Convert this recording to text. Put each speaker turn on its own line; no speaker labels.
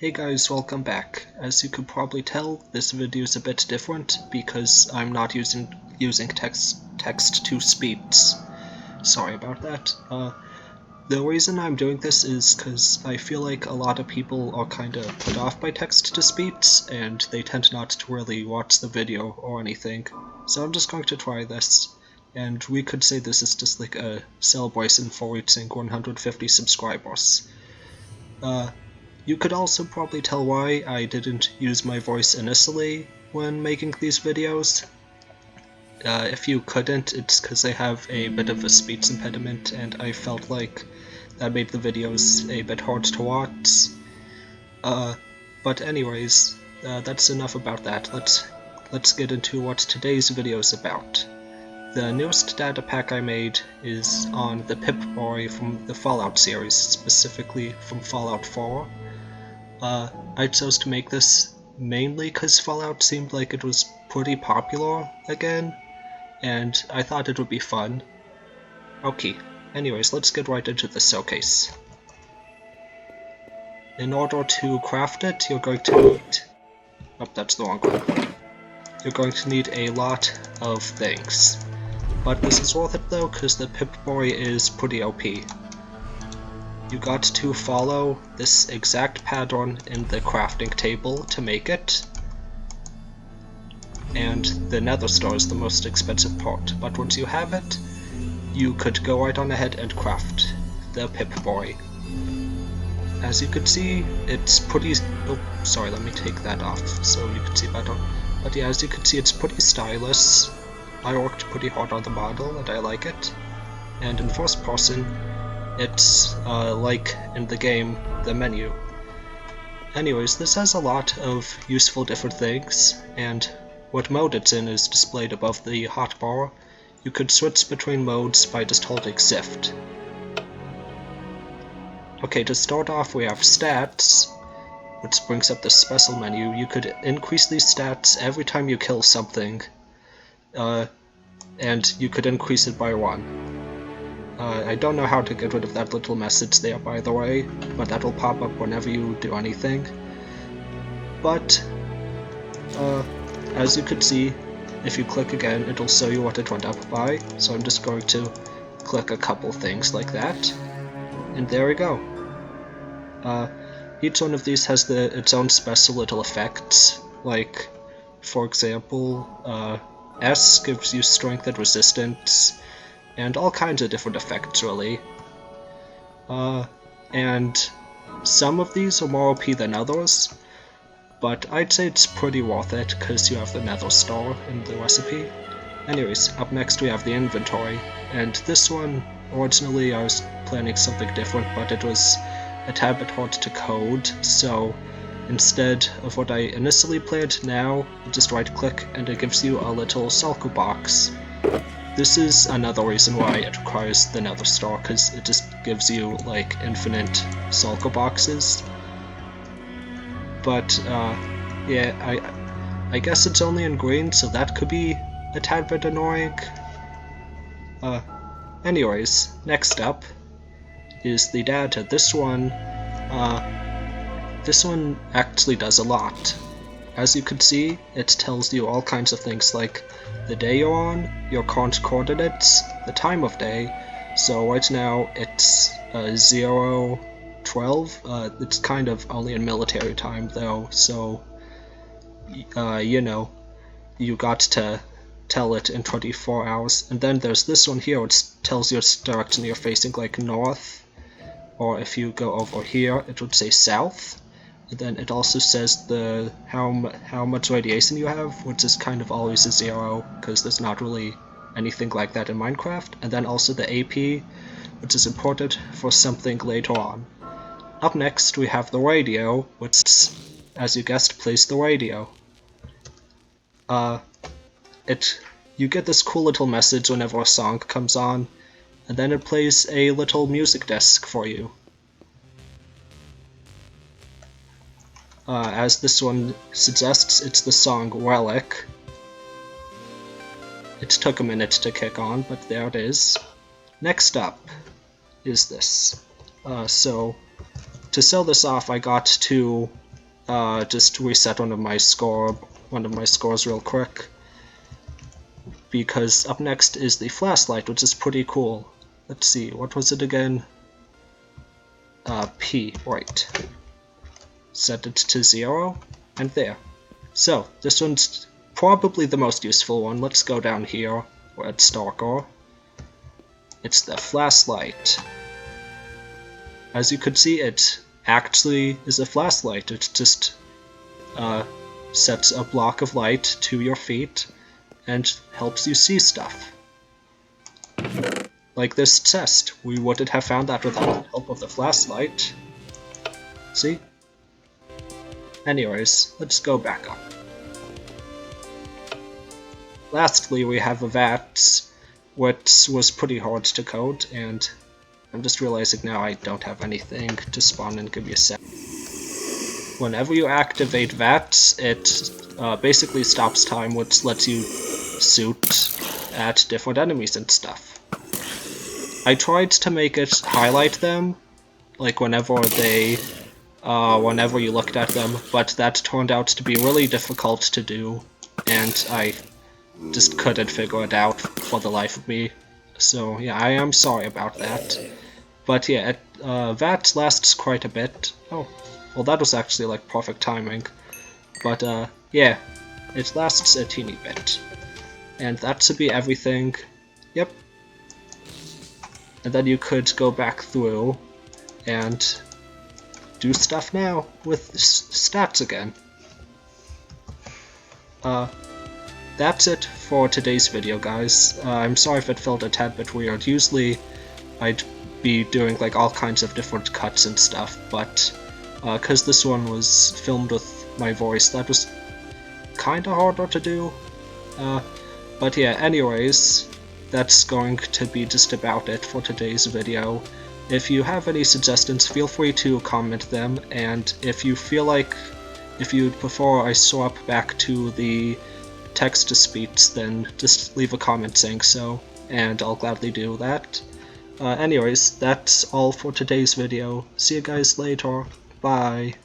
Hey guys, welcome back. As you could probably tell, this video is a bit different because I'm not using text-to-speech. Sorry about that. The reason I'm doing this is because I feel like a lot of people are kinda put off by text-to-speech, and they tend not to really watch the video or anything. So I'm just going to try this, and we could say this is just like a celebration for reaching 150 subscribers. You could also probably tell why I didn't use my voice initially when making these videos. If you couldn't, it's because I have a bit of a speech impediment and I felt like that made the videos a bit hard to watch. But anyways, that's enough about that. Let's get into what today's video is about. The newest data pack I made is on the Pip-Boy from the Fallout series, specifically from Fallout 4. I chose to make this mainly because Fallout seemed like it was pretty popular again, and I thought it would be fun. Okay, anyways, let's get right into the showcase. In order to craft it, you're going to need... Oh, that's the wrong one. You're going to need a lot of things. But this is worth it though, because the Pip-Boy is pretty OP. You got to follow this exact pattern in the crafting table to make it, and the nether star is the most expensive part, but once you have it, you could go right on ahead and craft the Pip-Boy. As you can see, it's pretty... oh, sorry, let me take that off so you can see better. But yeah, as you can see, it's pretty stylish. I worked pretty hard on the model, and I like it. And in first person, it's like in the game, the menu. Anyways, this has a lot of useful different things, and what mode it's in is displayed above the hotbar. You could switch between modes by just holding Shift. Okay, to start off we have stats, which brings up the special menu. You could increase these stats every time you kill something, and you could increase it by 1. I don't know how to get rid of that little message there, by the way, but that will pop up whenever you do anything. But, as you can see, if you click again, it'll show you what it went up by, so I'm just going to click a couple things like that, and there we go. Each one of these has its own special little effects, like, for example, S gives you strength and resistance, and all kinds of different effects, really. And some of these are more OP than others, but I'd say it's pretty worth it because you have the nether star in the recipe. Anyways, up next we have the inventory, and this one, originally I was planning something different, but it was a tad bit hard to code, so instead of what I initially planned, now you just right click and it gives you a little shulker box. This is another reason why it requires the nether star, because it just gives you like infinite shulker boxes. But yeah, I guess it's only in green, so that could be a tad bit annoying. Anyways, next up is the data. This one actually does a lot. As you can see, it tells you all kinds of things like the day you're on, your current coordinates, the time of day. So right now it's 0:12. It's kind of only in military time though, so you know, you got to tell it in 24 hours. And then there's this one here, which tells you its direction you're facing, like north, or if you go over here, it would say south. And then it also says how much radiation you have, which is kind of always a 0, because there's not really anything like that in Minecraft. And then also the AP, which is important for something later on. Up next we have the radio, which, as you guessed, plays the radio. You get this cool little message whenever a song comes on, and then it plays a little music disc for you. As this one suggests, it's the song Relic. It took a minute to kick on, but there it is. Next up is this. So, to sell this off, I got to just reset one of my scores real quick, because up next is the flashlight, which is pretty cool. Let's see, what was it again? P, right. Set it to 0, and there. So, this one's probably the most useful one. Let's go down here, where it's darker. It's the flashlight. As you could see, it actually is a flashlight. It just sets a block of light to your feet and helps you see stuff. Like this chest. We wouldn't have found that without the help of the flashlight. See? Anyways, let's go back up. Lastly, we have a vat, which was pretty hard to code, and I'm just realizing now I don't have anything to spawn in. Give me a sec. Whenever you activate VATs, it basically stops time, which lets you shoot at different enemies and stuff. I tried to make it highlight them, like whenever you looked at them, but that turned out to be really difficult to do, and I just couldn't figure it out for the life of me. So yeah, I am sorry about that. But yeah, VATs lasts quite a bit. Oh, well that was actually like perfect timing. But yeah, it lasts a teeny bit. And that should be everything. Yep. And then you could go back through and do stuff now with stats again. That's it for today's video, guys. I'm sorry if it felt a tad bit weird. Usually I'd be doing like all kinds of different cuts and stuff, but because this one was filmed with my voice, that was kinda harder to do. But yeah, anyways, that's going to be just about it for today's video. If you have any suggestions, feel free to comment them, and if you feel like if you'd prefer I swap back to the text-to-speech, then just leave a comment saying so, and I'll gladly do that. Anyways, that's all for today's video. See you guys later. Bye.